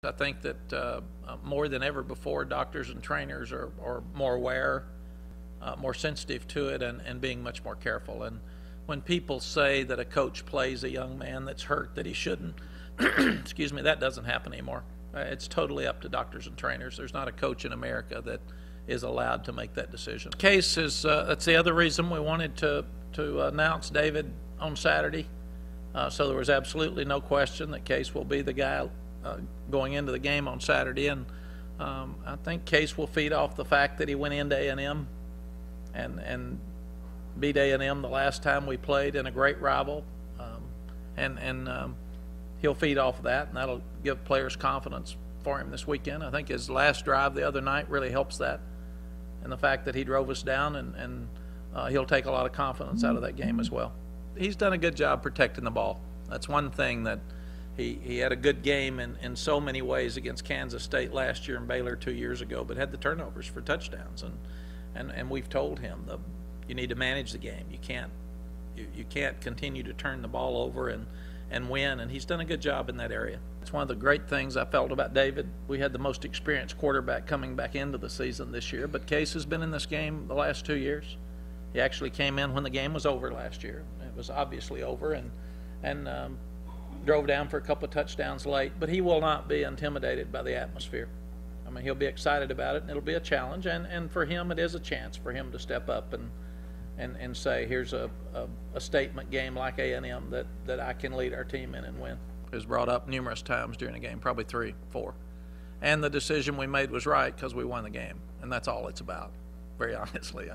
I think that more than ever before, doctors and trainers are more aware, more sensitive to it, and being much more careful. And when people say that a coach plays a young man that's hurt that he shouldn't, excuse me, that doesn't happen anymore. It's totally up to doctors and trainers. There's not a coach in America that is allowed to make that decision. Case is that's the other reason we wanted to announce David on Saturday. So there was absolutely no question that Case will be the guy going into the game on Saturday, and I think Case will feed off the fact that he went into A&M and beat A&M the last time we played in a great rival, and he'll feed off of that, and that'll give players confidence for him this weekend. I think his last drive the other night really helps that, and the fact that he drove us down, and he'll take a lot of confidence out of that game as well. He's done a good job protecting the ball. That's one thing that he had a good game in so many ways against Kansas State last year and Baylor 2 years ago, but had the turnovers for touchdowns. And we've told him you need to manage the game. You can't continue to turn the ball over and win, and he's done a good job in that area. It's one of the great things I felt about David. We had the most experienced quarterback coming back into the season this year, but Case has been in this game the last 2 years. He actually came in when the game was over last year. It was obviously over, and drove down for a couple of touchdowns late, but he will not be intimidated by the atmosphere. I mean, he'll be excited about it, and it'll be a challenge, and for him it is a chance for him to step up and say, here's a statement game like A&M that I can lead our team in and win. It was brought up numerous times during the game, probably 3, 4. And the decision we made was right because we won the game, and that's all it's about, very honestly.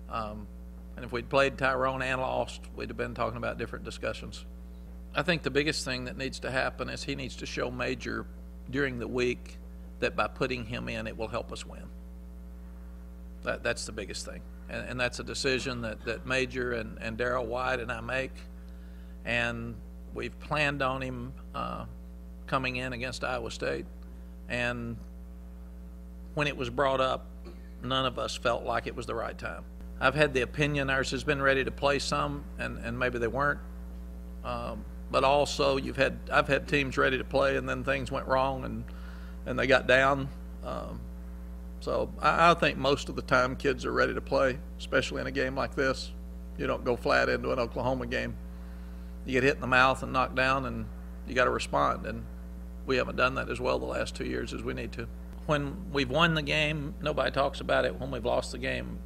And if we'd played Tyrone and lost, we'd have been talking about different discussions. I think the biggest thing that needs to happen is he needs to show Major during the week that by putting him in, it will help us win. That's the biggest thing. And that's a decision that Major and Darryl White and I make. And we've planned on him coming in against Iowa State. And when it was brought up, none of us felt like it was the right time. I've had the opinion ours has been ready to play some, and maybe they weren't. But also I've had teams ready to play, and then things went wrong and they got down. So I think most of the time kids are ready to play, especially in a game like this. You don't go flat into an Oklahoma game. You get hit in the mouth and knocked down, and you got to respond. And we haven't done that as well the last 2 years as we need to. When we've won the game, nobody talks about it. When we've lost the game,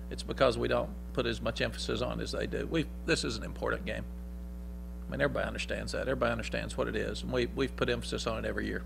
it's because we don't put as much emphasis on it as they do. This is an important game. I mean, everybody understands that. Everybody understands what it is, and we've put emphasis on it every year.